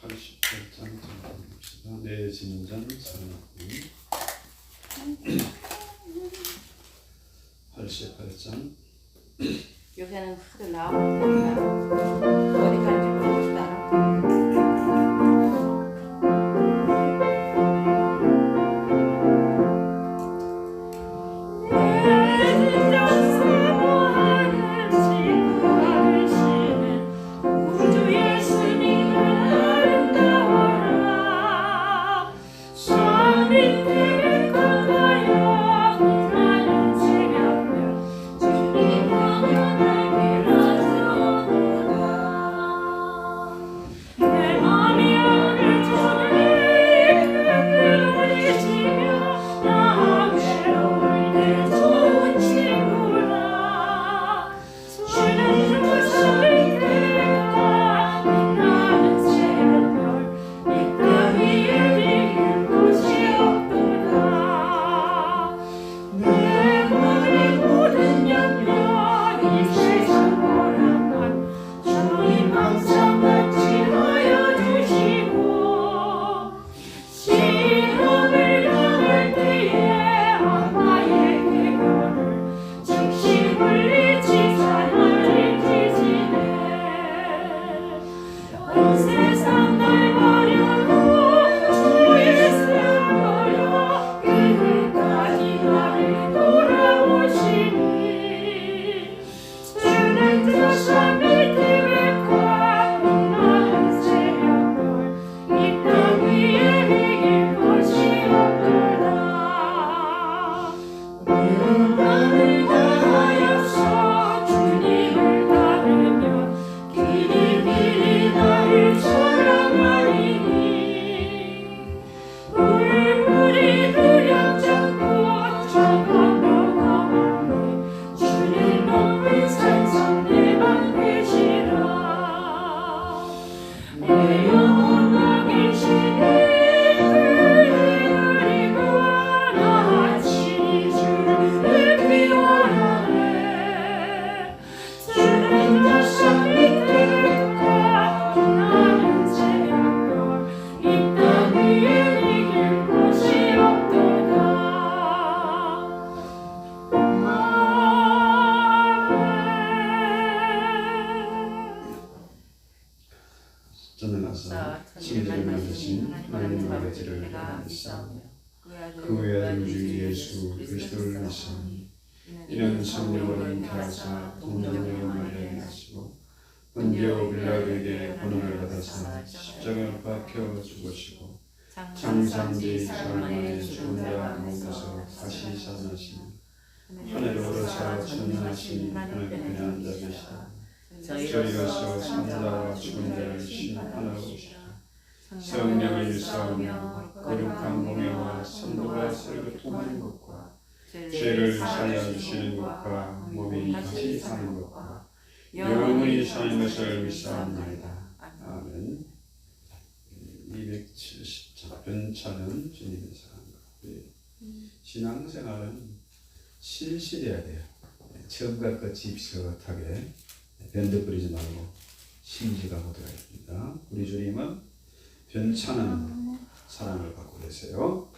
88장 봅시다. 내 진전 사랑꾼 88장. 요새는 하도 나와버리니까 어디 간지 모르겠다. 천지를 만드신 하나님 아버지를 내가 믿사오며 그 외아들 주 예수 그리스도를 믿사오니 이는 성령으로 잉태하사 동정녀 마리아에 나시고 본디오 빌라도에게 고난을 받아사 십자가에 박혀 죽으시고 장사한지 사흘 만에 죽은 자 가운데서 다시 살아나시니 하늘로 오르사 천년하신 하나님의 앉아 계시다. 저희가서 산자와 죽은 자를 심판하러 오시라. 성령을 일사하며 거룩한 공예와 선도가 서로 통하는 것과 죄를 살려주시는 것과 몸이 다시 사는 것과 영원히 사는 것을 믿사옵나이다. 아멘. 270장 변차는 주님의 사랑과 신앙생활은 신실해야 돼요. 처음과 끝이 비슷하게 변덕 부리지 말고 신실하고 되어야 됩니다. 우리 주님은 변차는 사랑을 갖고 계세요.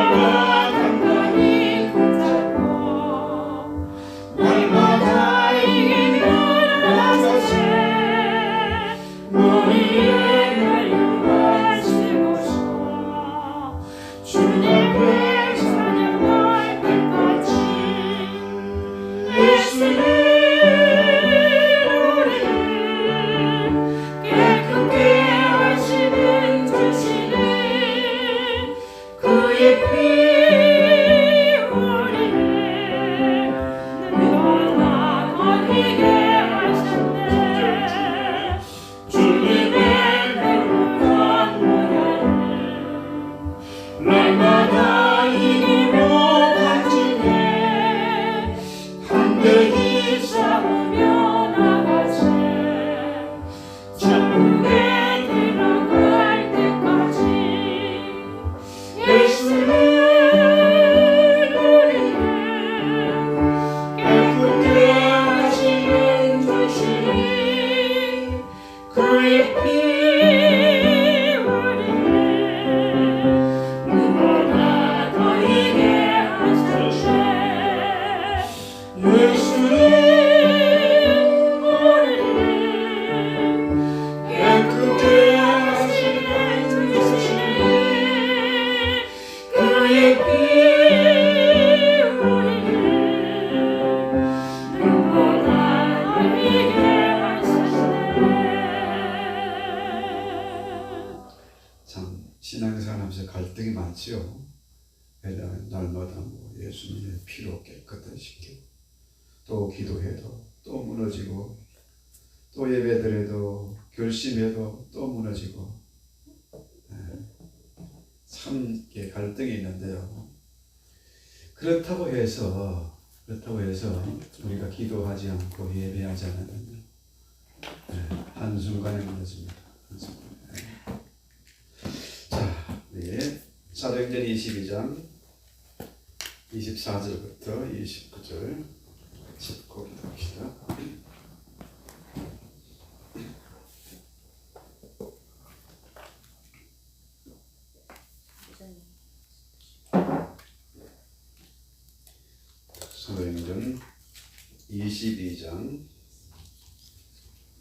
내가 단단히 붙잡고 날마다 이기며 나가세 우리의 유한시고서 주님 앞에 찬양할 때까지 예수님 우리를 깨끗게 하시는 주시네 그의 피 우리를 누구나 거리게 하셨네 주님의 거룩한 모양을 날마다 이기며 간직해 담대히 싸우며 나가세 천국에 들어갈 때까지 예수는 우리를 깨끗게 하시는 주시니 그의 피 우리를 누구보다 더이게 하셨네 예수는 우리를 깨끗게 하시는 주시니 그의 피 우리를 누구보다 더이게 하셨네 참 신앙생활하면서 갈등이 많지요. 왜냐하면 날마다 뭐 예수님의 피로 깨끗하게 시키고 또 기도해도 또 무너지고 또 예배드려도 결심해도 또 무너지고 참 이렇게 갈등이 있는데요. 그렇다고 해서 우리가 기도하지 않고 예배하지 않으면 한순간에 무너집니다. 한순간에. 자, 네. 사도행전 22장 24절부터 29절 짚고 기도합시다. 사도행전 22장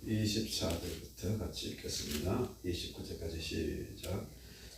24절부터 같이 읽겠습니다. 29절까지 시작.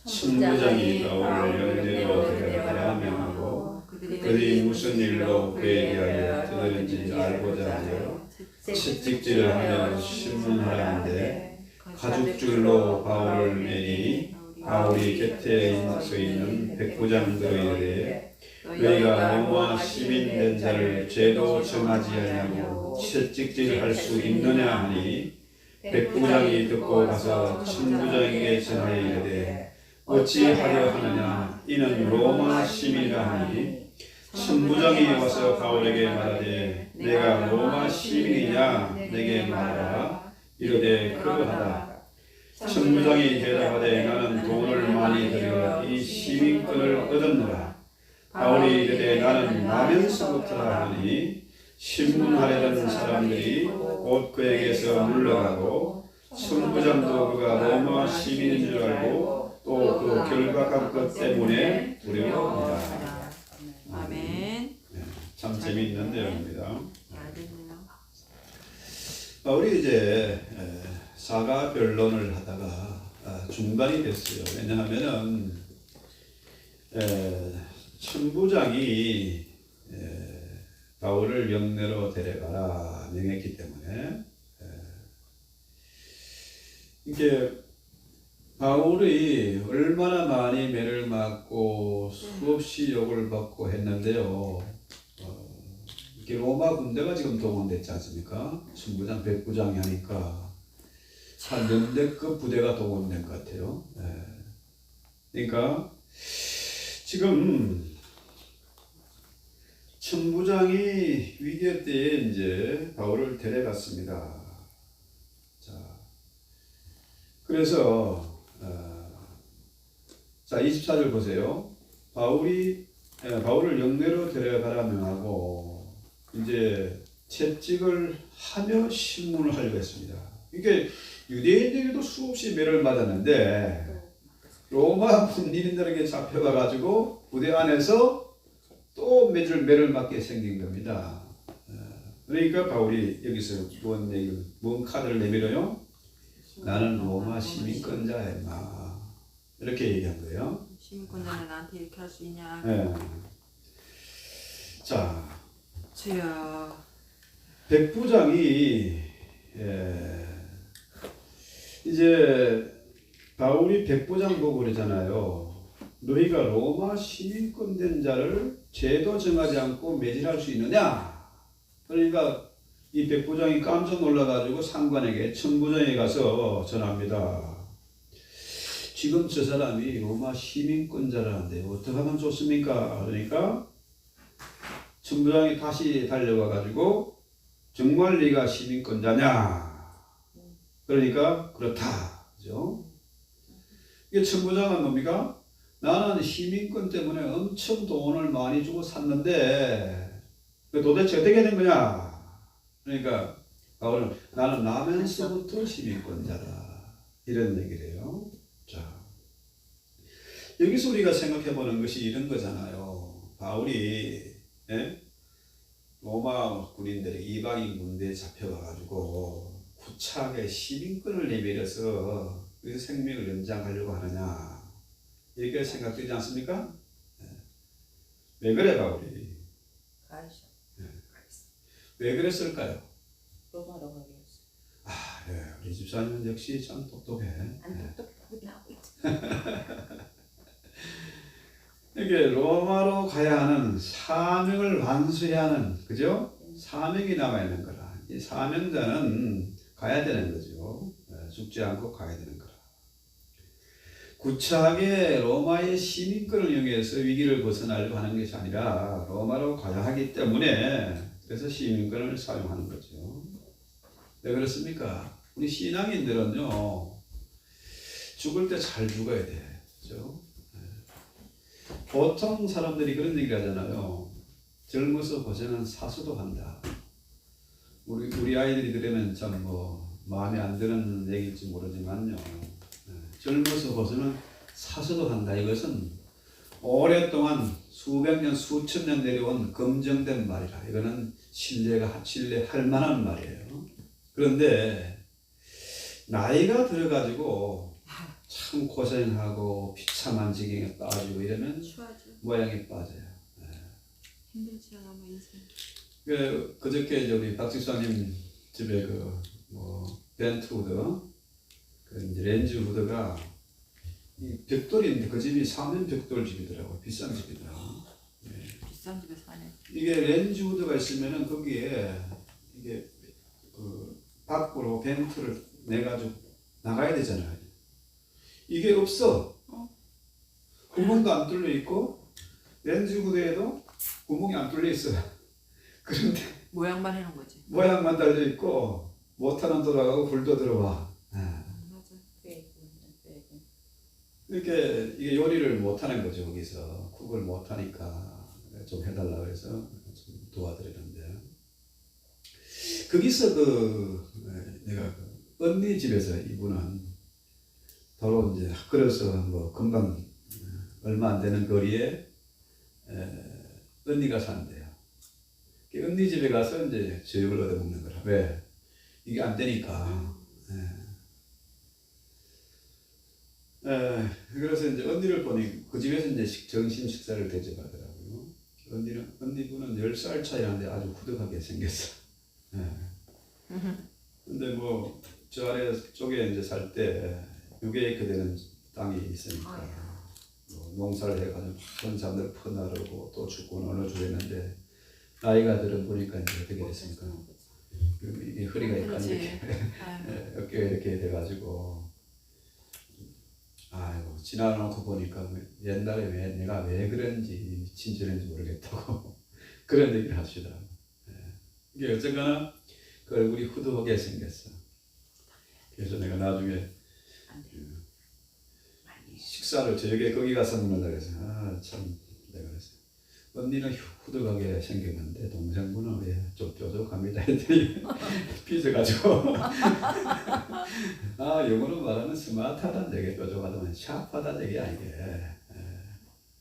천부장이 바울을 영내로 데려가라 명하고 그들이 무슨 일로 그에 대하여 떠드는지 알고자 하여 채찍질을 하며 신문하라는데 가죽줄로 바울을 매니 바울이 곁에 서 있는 백부장들에 대해 너희가 로마 시민된 자를 죄도 정하지 아니하고 채찍질할 수 있느냐 하니 백부장이 듣고 가서 천부장에게 전하여 이르되 어찌하려 하느냐 이는 로마 시민이라 하니 천부장이 와서 바울에게 말하되 내가 로마 시민이냐 내게 말하라 이르되 그러하다. 천부장이 대답하되 나는 돈을 많이 들여 이 시민권을 얻었노라. 바울이 이르되 나는 나면서부터라 하니 신문하려던 사람들이 곧 그에게서 물러가고 천부장도 그가 로마 시민인 줄 알고 또 그 결박한 것 때문에 두려워합니다. 아멘. 참 재미있는 내용입니다. 우리 이제 사가 변론을 하다가 중단이 됐어요. 왜냐하면은 천부장이 바울을 영내로 데려가라 명했기 때문에 이게 바울이 얼마나 많이 매를 맞고 수없이 욕을 받고 했는데요. 이게 로마 군대가 지금 동원됐지 않습니까? 천부장, 백부장이 하니까 한 연대급 부대가 동원된 것 같아요. 그러니까 지금 천부장이 위기 때에 이제 바울을 데려갔습니다. 자, 그래서 자 24절 보세요. 바울을 영내로 데려가라 명하고 이제 채찍을 하며 신문을 하려고 했습니다. 이게 유대인들도 수없이 매를 맞았는데 로마 군인들에게 잡혀가가지고 부대 안에서 또 매를 맞게 생긴 겁니다. 그러니까 바울이 여기서 뭔 카드를 내밀어요? 나는 로마 시민권자야 임마. 이렇게 얘기한 거예요. 시민권자는 나한테 이렇게 할 수 있냐? 네. 자, 주여. 백부장이 이제 바울이 백부장 보고 그러잖아요. 너희가 로마 시민권 된 자를 죄도 정하지 않고 매질할 수 있느냐? 그러니까 이 백부장이 깜짝 놀라가지고 상관에게 천부장에 가서 전합니다. 지금 저 사람이 로마 시민권자라는데 어떻게 하면 좋습니까? 그러니까 천부장이 다시 달려와가지고 정말 네가 시민권자냐? 그러니까 그렇다. 그죠? 이게 천부장은 뭡니까? 나는 시민권 때문에 엄청 돈을 많이 주고 샀는데 도대체 어떻게 된 거냐? 그러니까 바울은 나는 나면서부터 시민권자다. 이런 얘기를 해요. 자, 여기서 우리가 생각해 보는 것이 이런 거잖아요. 바울이 로마 군인들이 이방인 군대에 잡혀가가지고 구차하게 시민권을 내밀어서 그 생명을 연장하려고 하느냐 이렇게 생각되지 않습니까? 왜 그래 바울이? 왜 그랬을까요? 로마로 가게 했어. 아, 네. 우리 집사님은 역시 참 똑똑해. 안 똑똑하게 하고 있지. 이게 로마로 가야 하는 사명을 완수해야 하는, 그죠? 사명이 남아있는 거라. 이 사명자는 가야 되는 거죠. 죽지 않고 가야 되는 거라. 구차하게 로마의 시민권을 이용해서 위기를 벗어나려고 하는 것이 아니라 로마로 가야 하기 때문에 그래서 시민권을 사용하는 거죠. 왜 그렇습니까? 우리 신앙인들은요, 죽을 때 잘 죽어야 돼. 그죠? 보통 사람들이 그런 얘기를 하잖아요. 젊어서 고생은 사수도 한다. 우리 아이들이 들으면 참 마음에 안 드는 얘기일지 모르지만요. 젊어서 고생은 사수도 한다. 이것은 오랫동안 수백 년, 수천 년 내려온 검증된 말이라. 이거는 신뢰할 만한 말이에요. 그런데 나이가 들어가지고 참 고생하고 비참한 지경에 빠지고 이러면 추하죠. 모양이 빠져요. 힘들지 않아 뭐 인생. 그저께 우리 박 집사님 집에 벤트우드 이제 렌즈 후드가 이 벽돌인데 그 집이 사면 벽돌 집이더라고. 비싼 집이더라. 비싼 집에 사네. 이게 렌즈 후드가 있으면은 거기에 이게 밖으로 벤트를 내가지고 나가야 되잖아요. 이게 없어. 구멍도 안 뚫려 있고 렌즈 후드에도 구멍이 안 뚫려 있어요. 그런데 모양만 해놓은 거지. 모양만 달려 있고 모터는 돌아가고 불도 들어와. 맞아. 이렇게 이게 요리를 못 하는 거죠. 거기서 쿡을 못 하니까 좀 해달라 그래서 좀 도와드리는데 거기서 내가 언니 집에서 이분은 바로 이제 걸어서 금방 얼마 안 되는 거리에 언니가 산대요. 언니 집에 가서 이제 저녁을 얻어 먹는 거라. 왜? 이게 안 되니까. 그래서 이제 언니를 보니 그 집에서 이제 점심 식사를 대접하더라고요. 언니분은 10살 차이라는데 아주 후덕하게 생겼어. 근데 저 아래 쪽에 이제 살 때 6에이크 되는 땅이 있으니까 농사를 해가지고 많은 사람들 퍼나르고 또 죽고 나눠주고 했는데 나이가 들어보니까 이제 어떻게 됐습니까? 이게 허리가 약간 이렇게 어깨가 이렇게 돼가지고 아이고 지나놓고 보니까 옛날에 내가 왜 그런지 미친 짓인지 모르겠다고 그런 얘기를 합시다. 이게 어쨌거나 그 얼굴이 후두하게 생겼어. 그래서 내가 나중에 식사를 저녁에 거기 가서 먹는다 그래서 참 내가 그랬어. 언니는 후들하게 생겼는데 동생분은 왜 좀 뾰족합니다 했더니 삐져가지고 아 영어로 말하면 스마트하다는 얘기 뾰족하다면 샤프하다는 얘기 아니게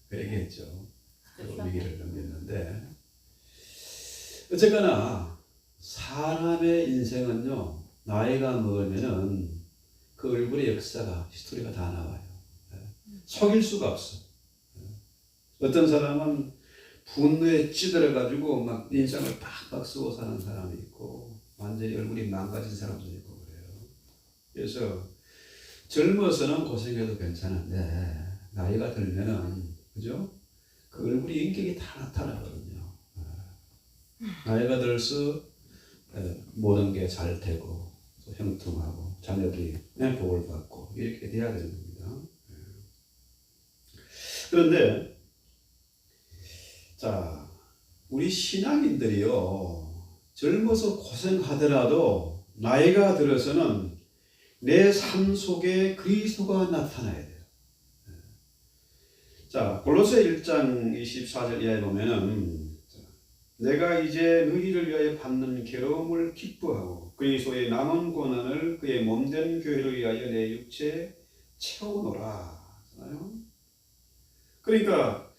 그 얘기했죠. 위기를 넘겼는데 어쨌거나 사람의 인생은요 나이가 먹으면은 그 얼굴의 역사가 히스토리가 다 나와요. 속일 수가 없어. 어떤 사람은 분노에 찌들어가지고 막 인상을 팍팍 쓰고 사는 사람이 있고 완전히 얼굴이 망가진 사람도 있고 그래요. 그래서 젊어서는 고생해도 괜찮은데 나이가 들면은 그죠? 그 얼굴이 인격이 다 나타나거든요. 나이가 들어서 모든 게 잘 되고 또 형통하고 자녀들이 복을 받고 이렇게 돼야 되는 겁니다. 그런데 자, 우리 신앙인들이요, 젊어서 고생하더라도 나이가 들어서는 내 삶 속에 그리스도가 나타나야 돼요. 자, 골로새 1장 24절 이하에 보면은 내가 이제 너희를 위하여 받는 괴로움을 기뻐하고 그리스도의 남은 고난을 그의 몸된 교회를 위하여 내 육체에 채우노라. 그러니까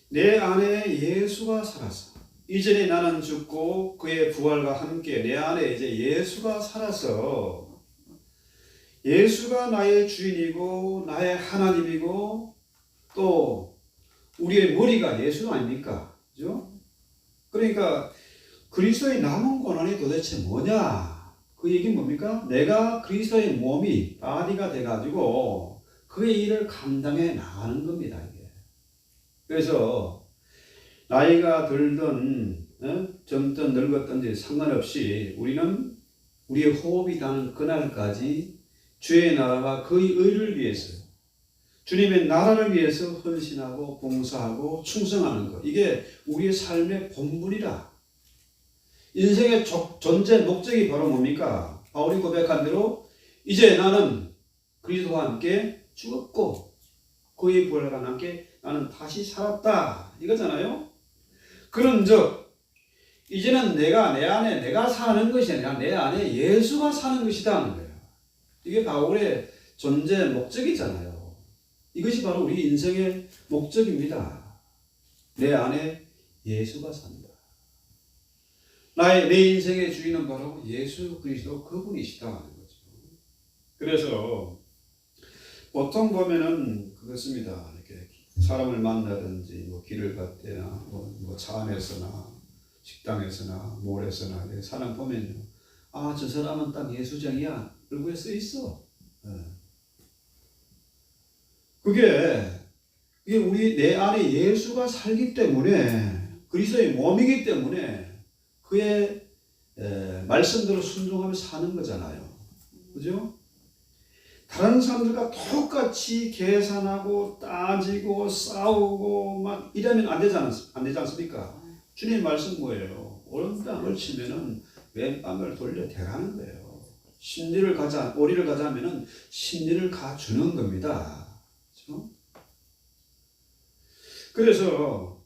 내 안에 예수가 살아서 이전에 나는 죽고 그의 부활과 함께 내 안에 이제 예수가 살아서 예수가 나의 주인이고 나의 하나님이고 또 우리의 머리가 예수 아닙니까? 그죠? 그러니까 그리스도의 남은 고난이 도대체 뭐냐? 그 얘기는 뭡니까? 내가 그리스도의 몸이 바디가 돼가지고 그의 일을 감당해 나가는 겁니다. 이게. 그래서 나이가 들든 젊든 늙었든지 상관없이 우리는 우리의 호흡이 닿는 그날까지 주의 나라와 그의 의를 위해서 주님의 나라를 위해서 헌신하고 봉사하고 충성하는 것. 이게 우리의 삶의 본분이라. 인생의 존재 목적이 바로 뭡니까? 바울이 고백한 대로 이제 나는 그리스도와 함께 죽었고 그의 부활과 함께 나는 다시 살았다. 이거잖아요. 그런즉 이제는 내가 내 안에 내가 사는 것이 아니라 내 안에 예수가 사는 것이다 하는 거예요. 이게 바울의 존재 목적이잖아요. 이것이 바로 우리 인생의 목적입니다. 내 안에 예수가 산다. 내 인생의 주인은 바로 예수 그리스도 그분이시다 하는 거죠. 그래서 보통 보면은 그렇습니다. 이렇게 사람을 만나든지 뭐 길을 걷거나 뭐 차 안에서나 식당에서나 몰에서나 사람 보면요. 아, 저 사람은 딱 예수쟁이야. 얼굴에 써 있어. 그게 우리 내 안에 예수가 살기 때문에 그리스도의 몸이기 때문에 그의 말씀대로 순종하며 사는 거잖아요. 그죠? 다른 사람들과 똑같이 계산하고 따지고 싸우고 막 이러면 안 되지 않습니까? 주님의 말씀 뭐예요? 오른뺨을 치면은 왼뺨을 돌려 대라는 거예요. 오리를 가자면은 심리를 가주는 겁니다. 그렇죠? 그래서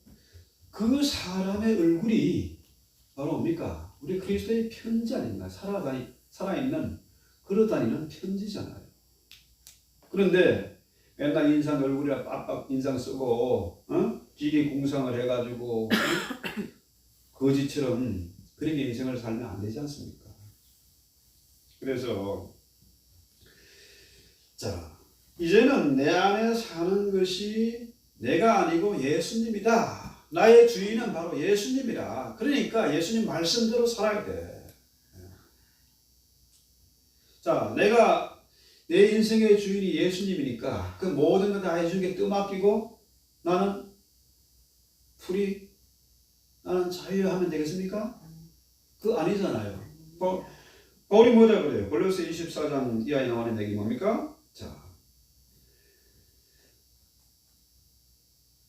그 사람의 얼굴이 바로 뭡니까? 우리 그리스도의 편지 아닌가? 살아있는 걸어다니는 편지잖아요. 그런데 맨날 인상 얼굴에 빡빡 인상 쓰고 지리 공상을 해가지고 거지처럼 그렇게 인생을 살면 안 되지 않습니까? 그래서 자 이제는 내 안에 사는 것이 내가 아니고 예수님이다. 나의 주인은 바로 예수님이라. 그러니까 예수님 말씀대로 살아야 돼. 자, 내가 내 인생의 주인이 예수님이니까 그 모든 걸 다 해준 게 뜸아끼고 나는 나는 자유하면 되겠습니까? 그거 아니잖아요. 바울이 뭐라 그래요? 골로새 24장 이하에 나오는 얘기 뭡니까? 자,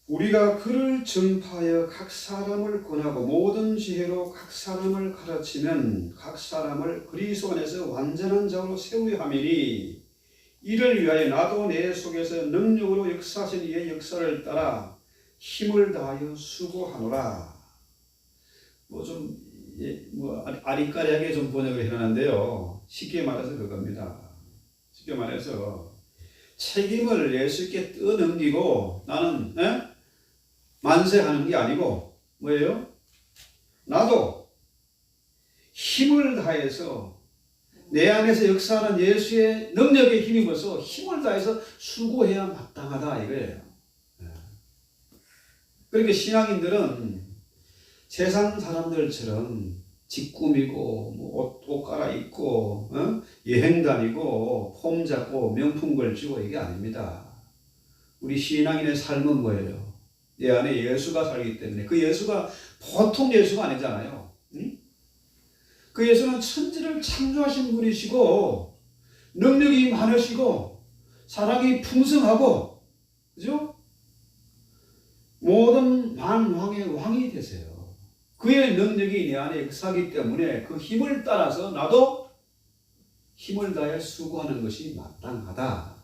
우리가 그를 전파하여 각 사람을 권하고 모든 지혜로 각 사람을 가르치면 각 사람을 그리스도 안에서 완전한 자로 세우려 함이니 이를 위하여 나도 내 속에서 능력으로 역사하신 이의 역사를 따라 힘을 다하여 수고하노라. 아리까리하게 좀 번역을 해놨는데요. 쉽게 말해서 그겁니다. 쉽게 말해서 책임을 예수께 떠넘기고 나는 만세하는 게 아니고 뭐예요? 나도 힘을 다해서 내 안에서 역사하는 예수의 능력에 힘입어서 힘을 다해서 수고해야 마땅하다 이거예요. 그러니까 신앙인들은 세상 사람들처럼 집 꾸미고 옷 갈아입고 여행 다니고 폼 잡고 명품 걸치고 이게 아닙니다. 우리 신앙인의 삶은 뭐예요? 내 안에 예수가 살기 때문에 그 예수가 보통 예수가 아니잖아요. 그 예수는 천지를 창조하신 분이시고 능력이 많으시고 사랑이 풍성하고 그죠? 모든 만왕의 왕이 되세요. 그의 능력이 내 안에 역사하기 때문에 그 힘을 따라서 나도 힘을 다해 수고하는 것이 마땅하다.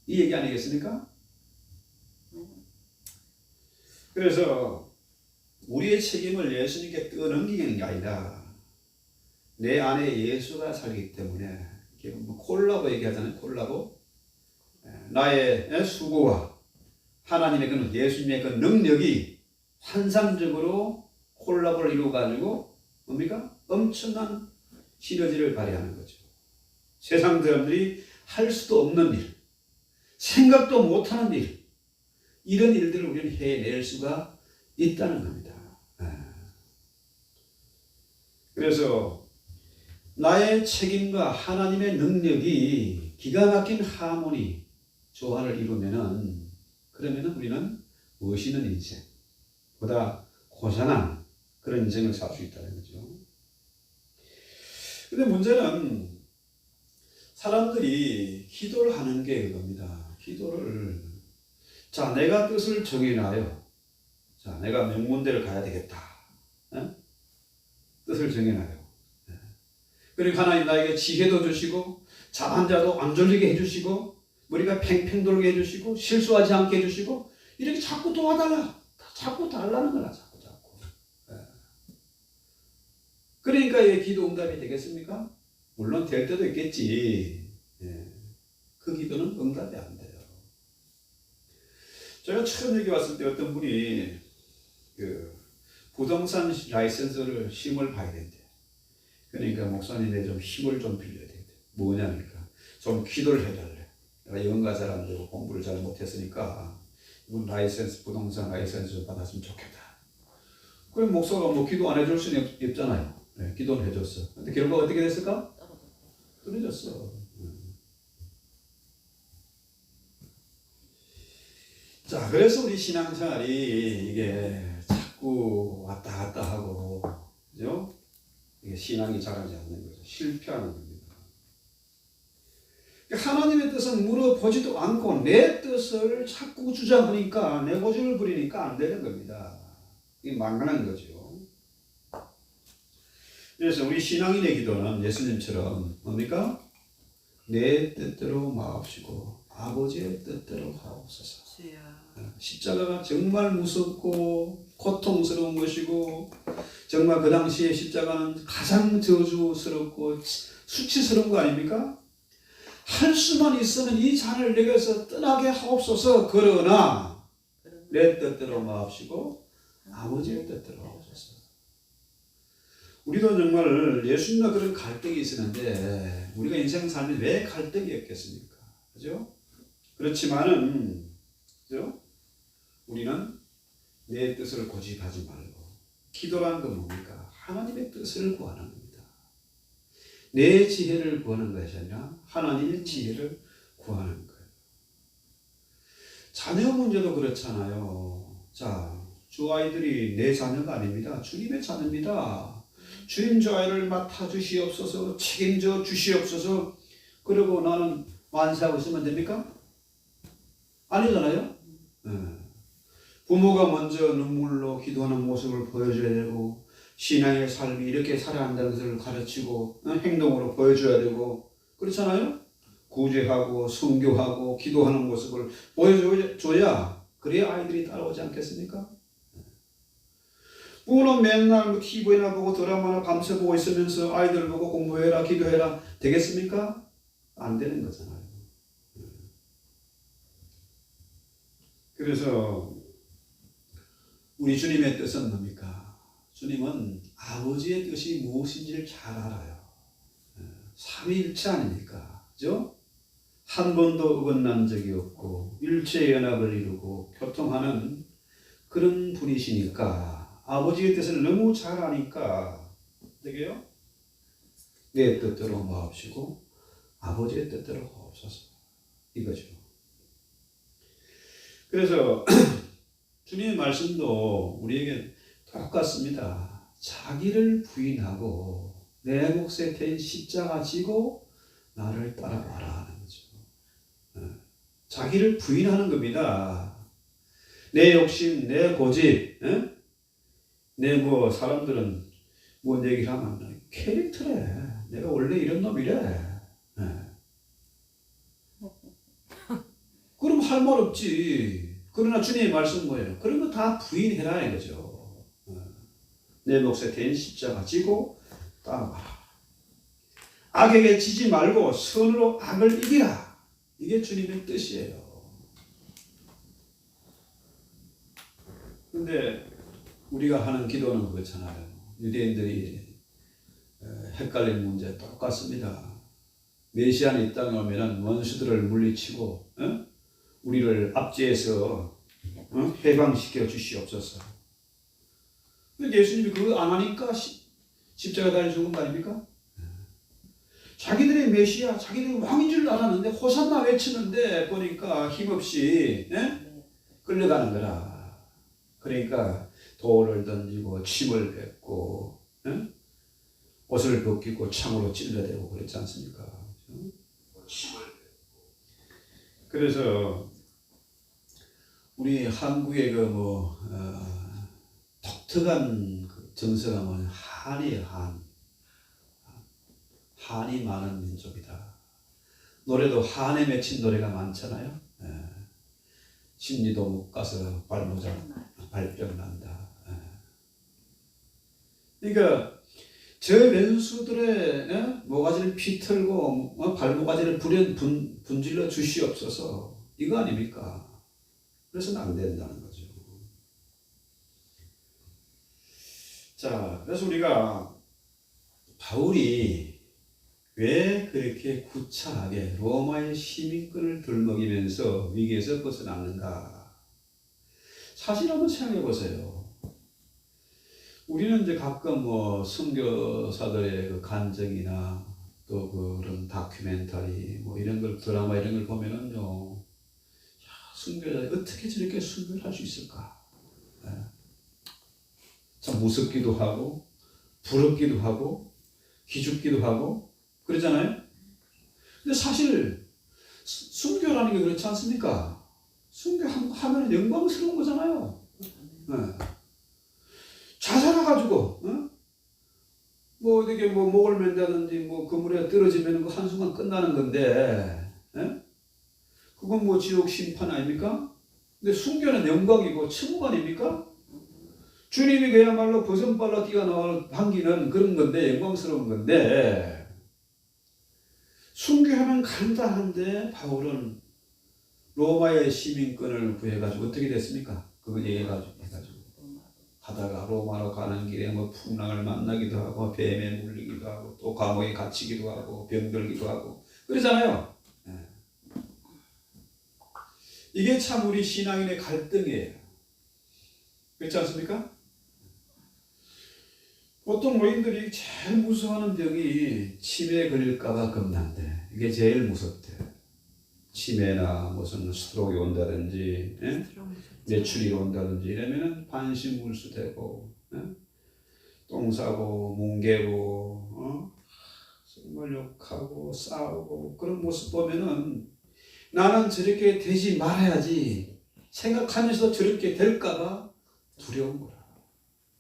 이 얘기 아니겠습니까? 그래서 우리의 책임을 예수님께 떠넘기는 게 아니라 내 안에 예수가 살기 때문에 콜라보 얘기하잖아요. 콜라보. 나의 수고와 하나님의 그 예수님의 그 능력이 환상적으로 콜라보를 이루어가지고 뭡니까? 엄청난 시너지를 발휘하는 거죠. 세상 사람들이 할 수도 없는 일, 생각도 못하는 일, 이런 일들을 우리는 해낼 수가 있다는 겁니다. 그래서 나의 책임과 하나님의 능력이 기가 막힌 하모니, 조화를 이루면은 그러면은 우리는 멋있는 인생, 보다 고상한 그런 인생을 살 수 있다는 거죠. 근데 문제는 사람들이 기도를 하는 게 그겁니다. 기도를 자 내가 뜻을 정해놔요. 자 내가 명문대를 가야 되겠다. 뜻을 정해놔요. 그리고 하나님 나에게 지혜도 주시고 잠한 자도 안 졸리게 해주시고 머리가 팽팽 돌게 해주시고 실수하지 않게 해주시고 이렇게 자꾸 도와달라. 자꾸 달라는 거라 자꾸. 그러니까 이 기도 응답이 되겠습니까? 물론 될 때도 있겠지. 그 기도는 응답이 안 돼요. 제가 처음 여기 왔을 때 어떤 분이 그 부동산 라이센스를 시험을 봐야 된대. 그러니까 목사님의 좀 힘을 좀 빌려야 된대. 뭐냐니까 좀 기도를 해달래. 내가 영어가 잘 안 되고 공부를 잘 못했으니까 이분 라이센스 부동산 라이센스 받았으면 좋겠다. 그럼 목사가 뭐 기도 안 해줄 수는 없잖아요. 기도는 해줬어. 근데 결과가 어떻게 됐을까? 떨어졌어. 자, 그래서 우리 신앙생활이 이게 자꾸 왔다 갔다 하고, 그죠? 이게 신앙이 자라지 않는 거죠. 실패하는 겁니다. 하나님의 뜻은 물어보지도 않고 내 뜻을 자꾸 주장하니까, 내 고집을 부리니까 안 되는 겁니다. 이게 망가는 거죠. 그래서 우리 신앙인의 기도는 예수님처럼 뭡니까? 내 뜻대로 마옵시고 아버지의 뜻대로 하옵소서. 십자가가 정말 무섭고 고통스러운 것이고 정말 그 당시에 십자가는 가장 저주스럽고 수치스러운 거 아닙니까? 할 수만 있으면 이 잔을 내게서 떠나게 하옵소서. 그러나 내 뜻대로 마옵시고 아버지의 뜻대로 하옵소서. 우리도 정말 예수님과 그런 갈등이 있었는데 우리가 인생 살면 왜 갈등이 없겠습니까? 그죠? 그렇지만은 그죠? 우리는 내 뜻을 고집하지 말고 기도라는 건 뭡니까? 하나님의 뜻을 구하는 겁니다. 내 지혜를 구하는 것이 아니라 하나님의 지혜를 구하는 거예요. 자녀 문제도 그렇잖아요. 자, 주 아이들이 내 자녀가 아닙니다. 주님의 자녀입니다. 주님 저 아이를 맡아주시옵소서, 책임져 주시옵소서. 그리고 나는 만세하고 있으면 됩니까? 아니잖아요. 부모가 먼저 눈물로 기도하는 모습을 보여줘야 되고 신앙의 삶이 이렇게 살아야 한다는 것을 가르치고 행동으로 보여줘야 되고 그렇잖아요. 구제하고 순교하고 기도하는 모습을 보여줘야 그래야 아이들이 따라오지 않겠습니까? 부모는 맨날 뭐 TV나 보고 드라마나 밤새 보고 있으면서 아이들 보고 공부해라 기도해라 되겠습니까? 안 되는 거잖아요. 그래서 우리 주님의 뜻은 뭡니까? 주님은 아버지의 뜻이 무엇인지를 잘 알아요. 삼위일체 아닙니까? 그죠? 한 번도 어긋난 적이 없고 일체 연합을 이루고 교통하는 그런 분이시니까 아버지의 뜻을 너무 잘 아니까 되게요? 내 뜻대로 마옵시고 아버지의 뜻대로 하옵소서 이거죠. 그래서 주님의 말씀도 우리에게 똑같습니다. 자기를 부인하고 내 몫에 대인 십자가 지고 나를 따라와라 하는 거죠. 자기를 부인하는 겁니다. 내 욕심, 내 고집, 내 뭐 사람들은 뭔 얘기를 하면 캐릭터래. 내가 원래 이런 놈이래. 그럼 할 말 없지. 그러나 주님의 말씀은 뭐예요? 그런 거 다 부인해라 이거죠. 내 몫에 대인 십자가 지고 따라와라. 악에게 지지 말고 선으로 악을 이기라. 이게 주님의 뜻이에요. 근데 우리가 하는 기도는 그렇잖아요. 유대인들이 헷갈리는 문제 똑같습니다. 메시아는 이 땅에 오면은 원수들을 물리치고 우리를 압제해서 해방시켜 주시옵소서. 근데 예수님이 그거 안 하니까 십자가 달려 죽은 거 아닙니까? 자기들의 메시아, 자기들의 왕인 줄 알았는데 호산나 외치는데 보니까 힘없이 끌려가는 거라. 그러니까 돌을 던지고 침을 뱉고 옷을 벗기고 창으로 찔러대고 그랬지 않습니까? 침을 뱉고. 그래서 우리 한국의 그 독특한 그 정서가 뭐냐 한이에요. 한이 많은 민족이다. 노래도 한에 맺힌 노래가 많잖아요. 심리도 못 가서 발병 난다. 그러니까 저 왼수들의 모가지를 비틀고 발모가지를 분질러 주시옵소서 이거 아닙니까? 그래서는 안 된다는 거죠. 자, 그래서 우리가 바울이 왜 그렇게 구차하게 로마의 시민권을 들먹이면서 위기에서 벗어났는가? 사실 한번 생각해 보세요. 우리는 이제 가끔 선교사들의 그 간증이나 또 그런 다큐멘터리 이런 걸 드라마 이런 걸 보면은요, 선교자 어떻게 저렇게 순교를 할 수 있을까? 참 무섭기도 하고 부럽기도 하고 기죽기도 하고 그러잖아요. 근데 사실 순교라는 게 그렇지 않습니까? 순교하면 영광스러운 거잖아요. 자살해가지고 어떻게 목을 맨다든지 그물에 떨어지면 한순간 끝나는 건데 그건 지옥 심판 아닙니까? 근데 순교는 영광이고 천국 아닙니까? 주님이 그야말로 버선발로 뛰어나올 반기는 그런 건데 영광스러운 건데 순교하면 간단한데 바울은 로마의 시민권을 구해가지고 어떻게 됐습니까? 그걸 얘기해가지고 하다가 로마로 가는 길에 풍랑을 만나기도 하고 뱀에 물리기도 하고 또 감옥에 갇히기도 하고 병들기도 하고 그러잖아요. 이게 참 우리 신앙인의 갈등이에요. 그렇지 않습니까? 보통 노인들이 제일 무서워하는 병이 치매에 걸릴까봐 겁난데 이게 제일 무섭대. 치매나 무슨 스트로크가 온다든지 뇌출이 온다든지 이러면은 반신물수되고 똥 싸고 뭉개고 정말 욕하고 싸우고 그런 모습 보면은 나는 저렇게 되지 말아야지 생각하면서 저렇게 될까봐 두려운 거라.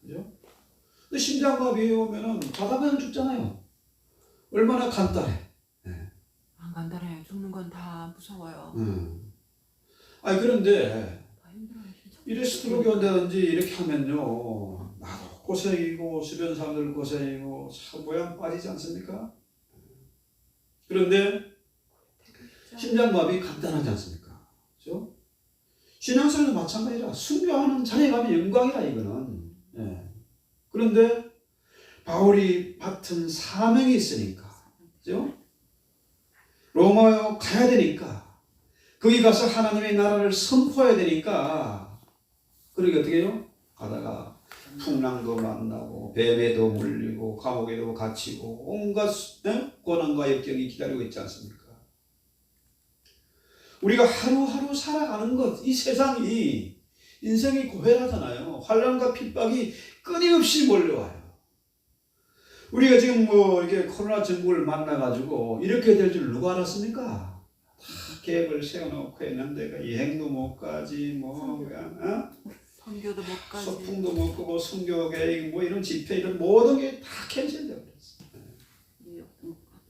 그죠? 근데 심장마비에 오면은 자다 그냥 죽잖아요. 얼마나 간단해. 안 간단해요. 죽는 건 다 무서워요. 아니 그런데 다 힘들어요. 이래 스트로크 온다든지 이렇게 하면요, 나도 고생이고 주변 사람들 고생이고 참 모양 빠지지 않습니까? 그런데 심장마비 간단하지 않습니까? 그렇죠? 신앙생활도 마찬가지라 순교하는 자리에 가면 영광이라 이거는. 예. 그런데 바울이 맡은 사명이 있으니까, 그죠? 로마에 가야 되니까, 거기 가서 하나님의 나라를 선포해야 되니까, 그러게 어떻게 해요? 가다가 풍랑도 만나고 뱀에도 물리고 감옥에도 갇히고 온갖 고난과 역경이 기다리고 있지 않습니까? 우리가 하루하루 살아가는 것, 이 세상이 인생이 고혈하잖아요. 환난과 핍박이 끊임없이 몰려와요. 우리가 지금 뭐 이렇게 코로나 전국을 만나가지고 이렇게 될 줄 누가 알았습니까? 다 계획을 세워놓고 했는데 여행도 못 가지, 뭐 그냥 선교도 못 가지. 소풍도 못 가고 선교 계획 뭐 이런 집회 이런 모든 게 다 캔슬되어 버렸어요. 뉴욕도 못 가고.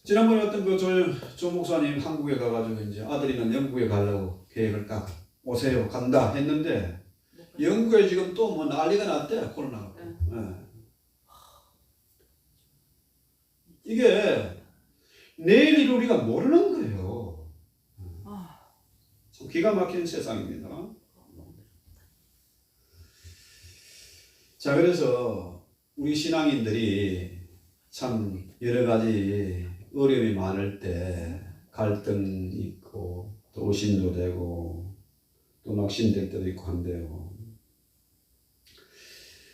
지난번에 어떤 조 목사님 한국에 가가지고 이제 아들이는 영국에 가려고 계획을 딱 오세요 간다 했는데 영국에 지금 또 뭐 난리가 났대 코로나가. 네. 이게 내일 일을 우리가 모르는 거예요. 참 기가 막힌 세상입니다. 자, 그래서 우리 신앙인들이 참 여러 가지 어려움이 많을 때 갈등 있고 또 의심도 되고 또 낙심될 때도 있고 한데요.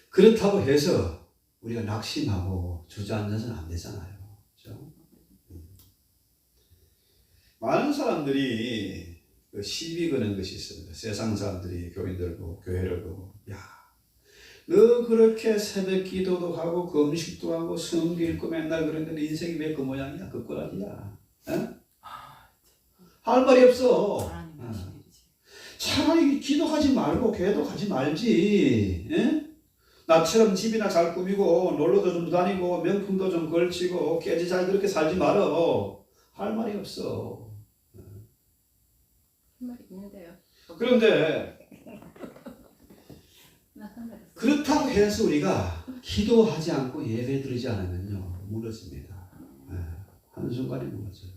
그렇다고 해서 우리가 낙심하고 주저앉아서는 안 되잖아요. 그렇죠? 많은 사람들이 시비 거는 것이 있습니다. 세상 사람들이 교인들고 교회를고 야, 너 그렇게 새벽 기도도 하고 금식도 하고 성경 읽고 맨날 그랬는데 인생이 왜 그 모양이야? 그 꼬라지야. 할 말이 없어. 하나님 하신 일이지. 차라리 기도하지 말고 교회도 가지 말지. 에? 나처럼 집이나 잘 꾸미고 놀러도 좀 다니고 명품도 좀 걸치고 깨지 잘 그렇게 살지 말어. 할 말이 없어. 할 말이 있는데요. 그런데 그렇다고 해서 우리가 기도하지 않고 예배 드리지 않으면요 무너집니다. 한순간에 무너져요.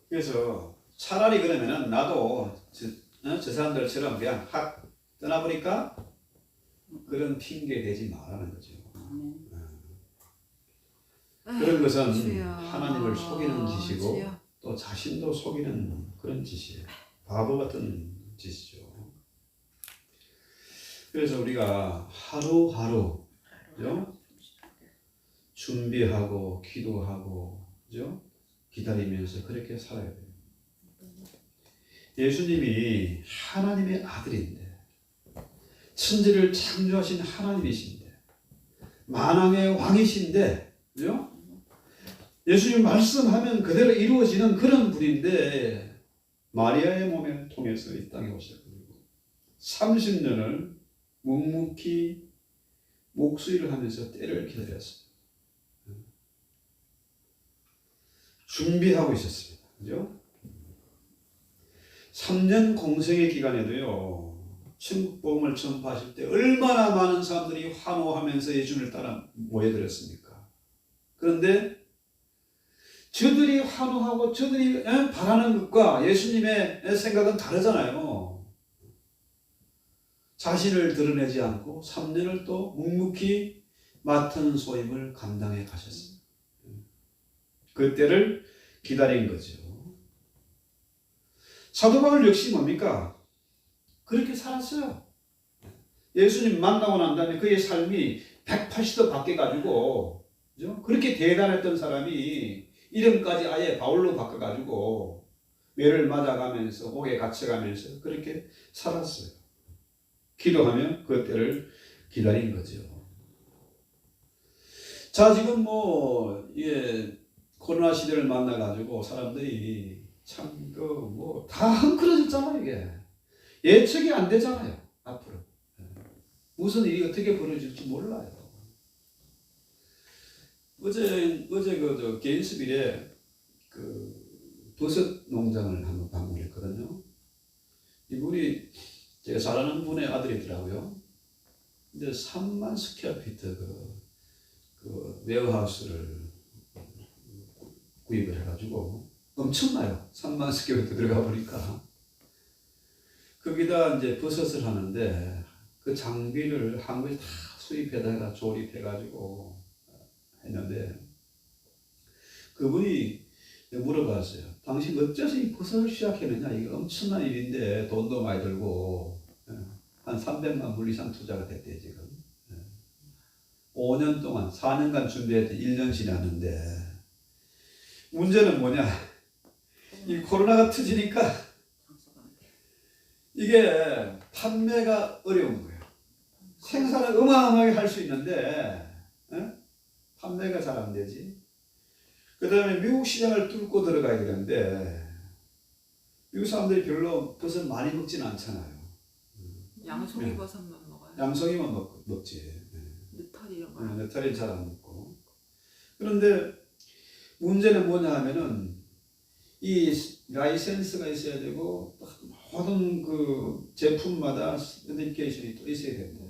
그래서 차라리 그러면은 나도 저 사람들처럼 그냥 확 떠나버릴까? 그런 핑계 대지 말라는 거죠. 그런 것은 주여. 하나님을 속이는 짓이고 주여. 또 자신도 속이는 그런 짓이에요. 바보 같은 짓이죠. 그래서 우리가 하루하루 그죠? 준비하고 기도하고 그죠? 기다리면서 그렇게 살아야 돼요. 예수님이 하나님의 아들인데 천지를 창조하신 하나님이신데 만왕의 왕이신데 그죠? 예수님 말씀하면 그대로 이루어지는 그런 분인데 마리아의 몸을 통해서 이 땅에 오셨거든요. 30년을 묵묵히 목수일을 하면서 때를 기다렸어요. 준비하고 있었습니다. 그죠? 3년 공생의 기간에도요. 천국 복음을 전파하실 때 얼마나 많은 사람들이 환호하면서 예수님을 따라 모여들었습니까? 그런데 저들이 환호하고 저들이 바라는 것과 예수님의 생각은 다르잖아요. 자신을 드러내지 않고 3년을 또 묵묵히 맡은 소임을 감당해 가셨습니다. 그때를 기다린 거죠. 사도 바울 역시 뭡니까? 그렇게 살았어요. 예수님 만나고 난 다음에 그의 삶이 180도 바뀌어가지고 그죠? 그렇게 대단했던 사람이 이름까지 아예 바울로 바꿔가지고 매를 맞아가면서 옥에 갇혀가면서 그렇게 살았어요. 기도하며 그 때를 기다린 거죠. 자, 지금 코로나 시대를 만나가지고 사람들이 참 다 헝클어졌잖아요. 이게 예측이 안 되잖아요. 앞으로 무슨 일이 어떻게 벌어질지 몰라요. 어제 개인수빌에 버섯 농장을 한번 방문했거든요. 이분이 제가 잘 아는 분의 아들이더라고요. 근데 3만 스퀘어피트 그 웨어하우스를 구입을 해가지고 엄청나요. 3만 스퀘어피트 들어가 보니까 거기다 이제 버섯을 하는데 그 장비를 한국에 다 수입해다가 조립해가지고 했는데 그분이 물어봤어요. 당신 어째서 이 버섯을 시작했느냐? 이게 엄청난 일인데 돈도 많이 들고 한 300만 불 이상 투자가 됐대 지금. 5년 동안 4년간 준비했더니 1년 지났는데 문제는 뭐냐? 이 코로나가 터지니까 장사가 안 돼. 이게 판매가 어려운 거예요. 생산을 어마어마하게 할 수 있는데 판매가 잘 안 되지. 그 다음에 미국 시장을 뚫고 들어가야 되는데 미국 사람들이 별로 버섯 많이 먹진 않잖아요. 양송이 네. 버섯만 먹어요. 양송이만 먹지. 느타리 이런 거. 느타리는 잘 안 먹고. 그런데 문제는 뭐냐 하면은 이 라이센스가 있어야 되고 모든 그 제품마다 서티피케이션이 또 있어야 됩니다.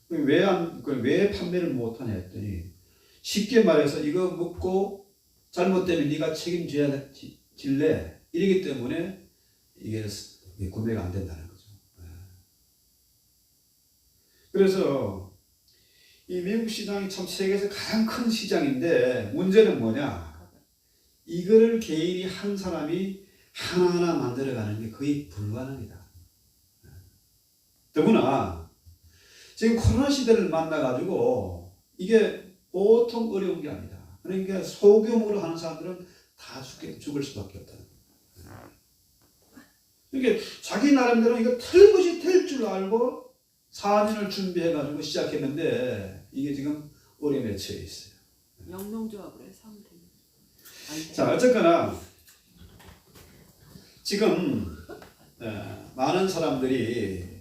왜 판매를 못하냐 했더니 쉽게 말해서 이거 먹고 잘못되면 네가 책임져야 질래 이러기 때문에 이게 구매가 안 된다는 거죠. 그래서 이 미국 시장이 참 세계에서 가장 큰 시장인데 문제는 뭐냐? 이거를 개인이 한 사람이 하나하나 만들어가는 게 거의 불가능이다. 더구나 지금 코로나 시대를 만나가지고 이게 보통 어려운 게 아니다. 그러니까 소규모로 하는 사람들은 다 죽을 수밖에 없다. 그러니까 자기 나름대로 이거 틀것이 될 줄 알고 4년을 준비해가지고 시작했는데 이게 지금 어려움에 처해 있어요. 영농조합을 해서 하면 됩니다. 자, 어쨌거나 지금 많은 사람들이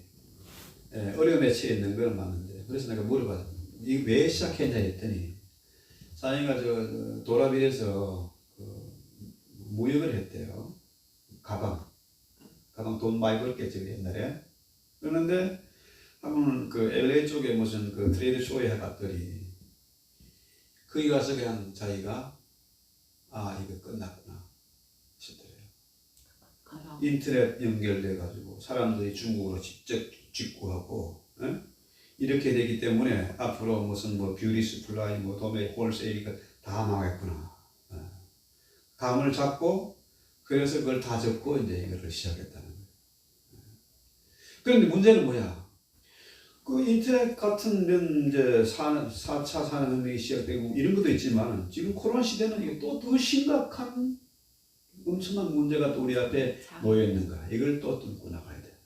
어려움에 처해 있는 건 맞는데 그래서 내가 물어봤어요. 이게 왜 시작했냐 했더니 사장이가 저 도라비에서 무역을 했대요. 가방 돈 많이 벌겠죠 옛날에. 그런데 한번 그 LA 쪽에 무슨 그 트레이드 쇼에 갔더니 거기 가서 그냥 자기가 이거 끝났구나 싶더래요. 인터넷 연결돼 가지고 사람들이 중국어로 직접 직구하고 이렇게 되기 때문에 앞으로 무슨 뭐 뷰티 스플라이 뭐 도매 홀세일이가 다 망했구나. 감을 잡고 그래서 그걸 다 접고 이제 이거를 시작했다는 거예요. 그런데 문제는 뭐야? 그 인터넷 같은 면 이제 4차 산업혁명이 시작되고 이런 것도 있지만 지금 코로나 시대는 이게 또 더 심각한 엄청난 문제가 또 우리 앞에 놓여 있는 거야. 이걸 또 뚫고 나가야 돼.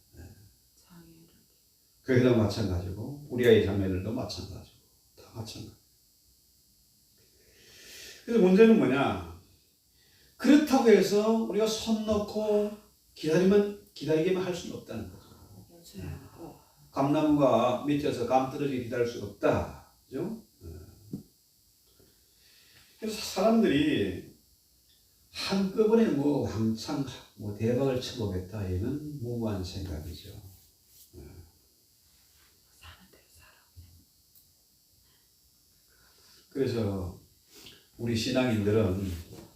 거기다 마찬가지고 우리 아이 자매들도 마찬가지고 다 마찬가지. 그래서 문제는 뭐냐? 그렇다고 해서 우리가 손 놓고 기다리기만 할 수는 없다는 거죠. 감나무가 밑에서 감 떨어지게 기다릴 수 없다. 그죠? 그래서 사람들이 한꺼번에 뭐 왕창 뭐 대박을 쳐보겠다. 이는 무모한 생각이죠. 그래서 우리 신앙인들은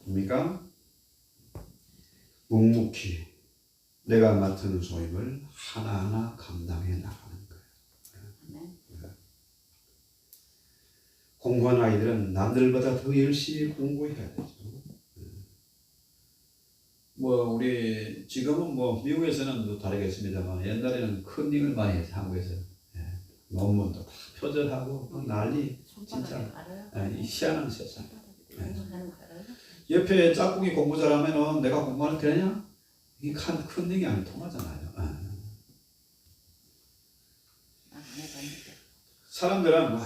뭡니까? 묵묵히 내가 맡은 소임을 하나하나 감당해 나가는 거예요. 공부한 아이들은 남들보다 더 열심히 공부해야 되죠. 뭐 우리 지금은 뭐 미국에서는 또 다르겠습니다만 옛날에는 컨닝을 많이 했어요. 한국에서 논문도 다 표절하고 난리. 진짜 희한한 세상. 옆에 짝꿍이 공부 잘하면은 내가 공부하는 되냐? 이게 컨닝이 안 통하잖아요. 사람들은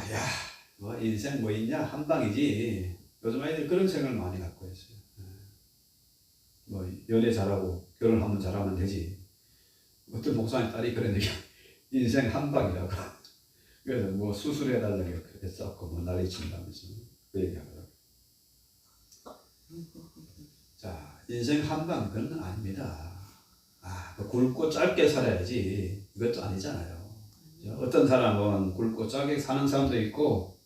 뭐 인생 뭐 있냐 한 방이지. 요즘 아이들 그런 생각을 많이 갖고 있어요. 뭐 연애 잘하고 결혼하면 잘하면 되지. 어떤 목사님 딸이 그런 얘기 인생 한 방이라고. 그래서 뭐 수술해달라고 그렇게 썼고 뭐 난리 친다면서 그 얘기하더라고요. 자, 인생 한방 그건 아닙니다. 굵고 짧게 살아야지 이것도 아니잖아요. 어떤 사람은 굵고 짧게 사는 사람도 있고,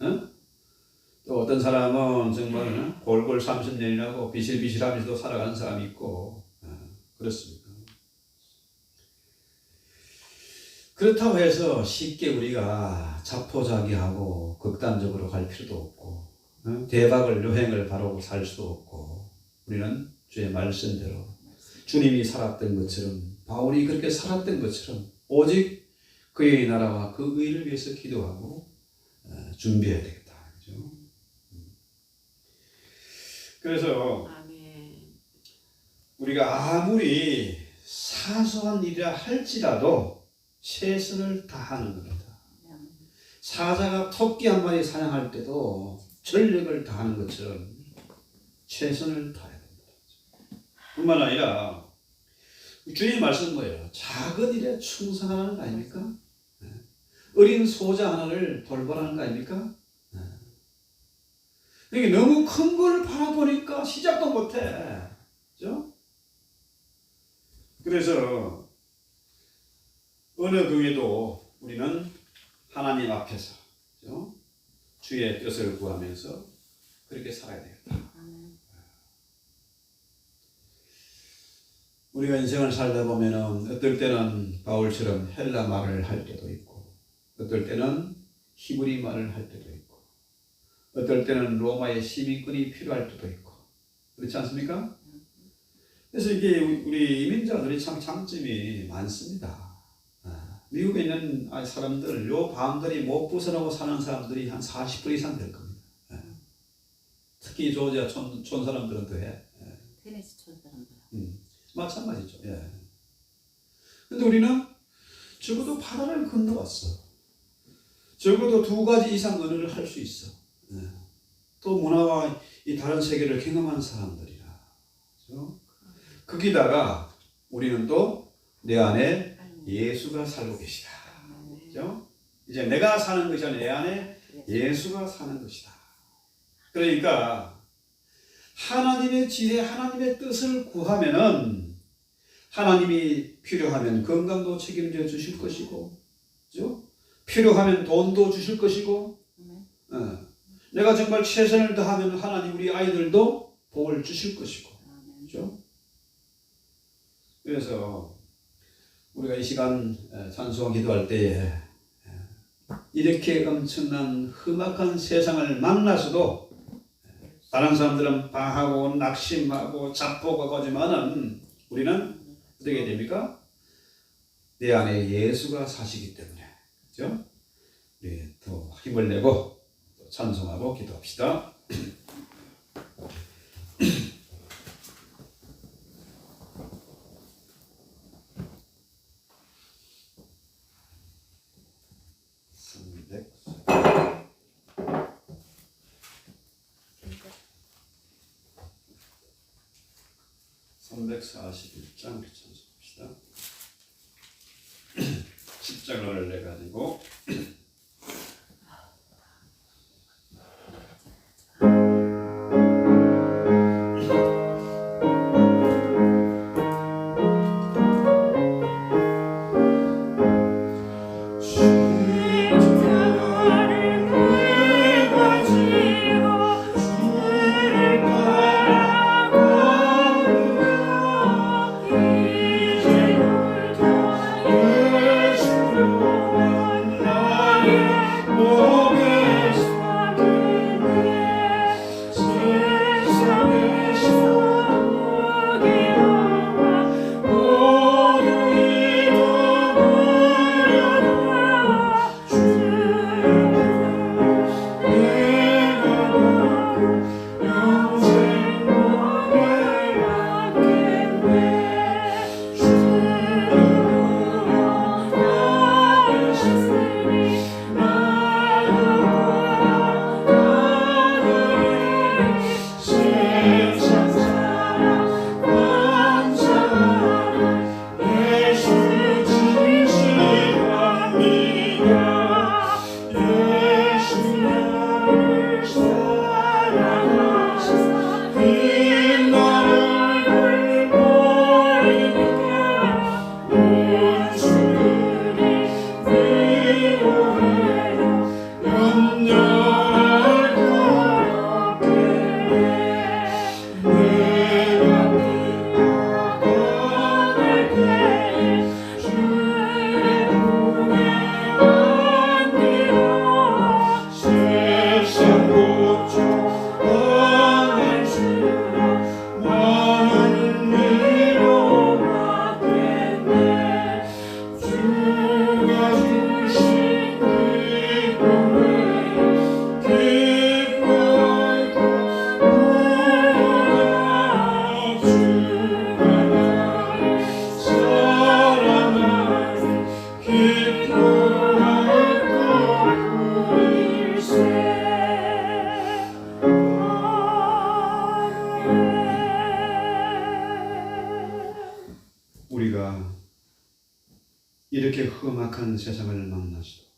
또 어떤 사람은 정말 골골 30년이라고 비실비실하면서도 살아가는 사람이 있고, 그렇습니다. 그렇다고 해서 쉽게 우리가 자포자기하고 극단적으로 갈 필요도 없고, 대박을 여행을 바라고 살 수도 없고, 우리는 주의 말씀대로 주님이 살았던 것처럼, 바울이 그렇게 살았던 것처럼 오직 그의 나라와 그 의를 위해서 기도하고 준비해야 되겠다. 그죠? 그래서 아멘. 우리가 아무리 사소한 일이라 할지라도 최선을 다하는 겁니다. 사자가 토끼 한 마리 사냥할 때도 전력을 다하는 것처럼 최선을 다해야 됩니다. 뿐만 아니라 주님 말씀은 뭐예요? 작은 일에 충성하는 거 아닙니까? 어린 소자 하나를 돌보라는 거 아닙니까? 이게 너무 큰 걸 바라보니까 시작도 못해. 그죠? 그래서 어느 교회도 우리는 하나님 앞에서, 그죠? 주의 뜻을 구하면서 그렇게 살아야 되겠다. 우리가 인생을 살다 보면은 어떨 때는 바울처럼 헬라 말을 할 때도 있고, 어떨 때는 히브리 말을 할 때도 있고, 어떨 때는 로마의 시민권이 필요할 때도 있고, 그렇지 않습니까? 그래서 이게 우리 이민자들이 참 장점이 많습니다. 미국에 있는 사람들, 요 바운더리 못 벗어나고 사는 사람들이 한 40% 이상 될 겁니다. 특히 조지아 촌 사람들은 더해. 테네시 촌 사람들. 마찬가지죠. 예. 근데 우리는 적어도 바다를 건너왔어. 적어도 2가지 이상 언어를 할 수 있어. 예. 또 문화와 이 다른 세계를 경험한 사람들이라. 그렇죠? 거기다가 우리는 또 내 안에 예수가 살고 계시다. 그렇죠? 이제 내가 사는 것이 아니라 내 안에 예수가 사는 것이다. 그러니까 하나님의 지혜, 하나님의 뜻을 구하면은 하나님이 필요하면 건강도 책임져 주실 것이고, 그죠? 필요하면 돈도 주실 것이고, 내가 정말 최선을 다하면 하나님 우리 아이들도 복을 주실 것이고, 그죠? 그래서 우리가 이 시간 찬송 기도할 때에 이렇게 엄청난 험악한 세상을 만나서도 다른 사람들은 방하고 낙심하고 자포하고 하지만은 우리는 어떻게 됩니까? 내 안에 예수가 사시기 때문에, 그렇죠? 우리 더 힘을 내고 또 찬송하고 기도합시다. (341장) 찬송합시다. 십자가를 내 가지고 예수 이렇게 험악한 세상을 만나서도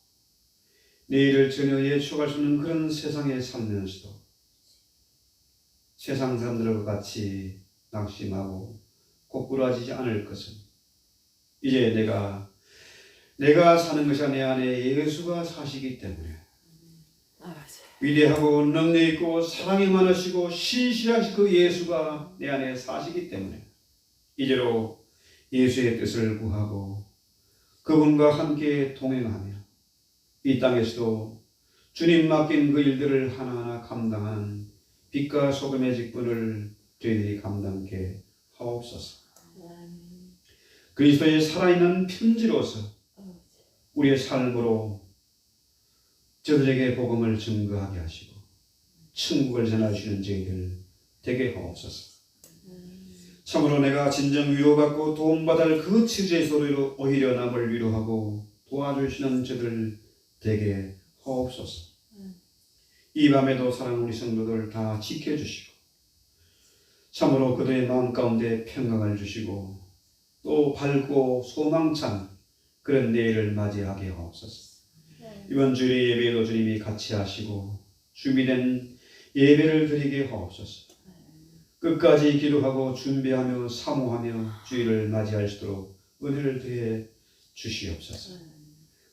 내일을 전혀 예측할 수 없는 그런 세상에 살면서도 세상 사람들과 같이 낙심하고 고꾸라지지 않을 것은 이제 내가 사는 것이 내 안에 예수가 사시기 때문에 아 맞아요. 위대하고 능력 있고 사랑이 많으시고 신실하신 그 예수가 내 안에 사시기 때문에 이제로 예수의 뜻을 구하고 그분과 함께 동행하며 이 땅에서도 주님 맡긴 그 일들을 하나하나 감당하는 빛과 소금의 직분을 저희들이 감당케 하옵소서. 그리스도의 살아있는 편지로서 우리의 삶으로 저들에게 복음을 증거하게 하시고 천국을 전하시는 저희들 되게 하옵소서. 참으로 내가 진정 위로받고 도움받을 그 취지의 소리로 오히려 남을 위로하고 도와주시는 저들 되게 하옵소서. 이 밤에도 사랑하는 우리 성도들 다 지켜주시고 참으로 그들의 마음 가운데 평강을 주시고 또 밝고 소망찬 그런 내일을 맞이하게 하옵소서. 이번 주일의 예배도 주님이 같이 하시고 준비된 예배를 드리게 하옵소서. 끝까지 기도하고 준비하며 사모하며 주일을 맞이할 수 있도록 은혜를 더해 주시옵소서.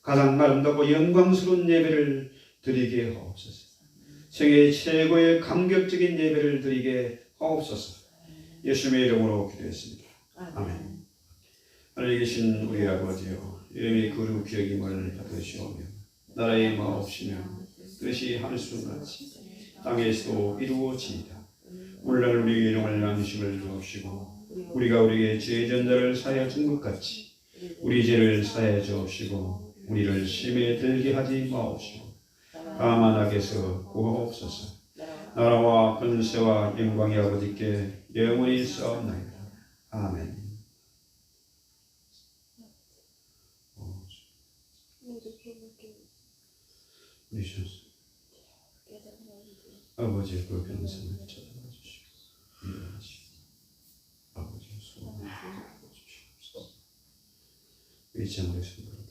가장 아름답고 영광스러운 예배를 드리게 하옵소서. 생애 최고의 감격적인 예배를 드리게 하옵소서. 예수님의 이름으로 기도했습니다. 아멘. 하늘에 계신 우리 아버지여, 이름이 거룩히 여김을 받으시오며 나라의 마옵시며 뜻이 하늘수같이 땅에서도 이루어지이다. 오늘날 우리 일용할 양식을 주옵시고 우리가 우리에게 죄 전자를 사하여 준 것 같이 우리 죄를 사하여 주옵시고 우리를 시험에 들게 하지 마옵시고 다만 악에서 구하옵소서. 나라와 권세와 영광이 아버지께 영원히 있사옵나이다. 아멘. 아버지의 그 변성을 찾아봐 주시고 위로하시고 아버지의 소원을 주시옵소서. 잊지 않으시고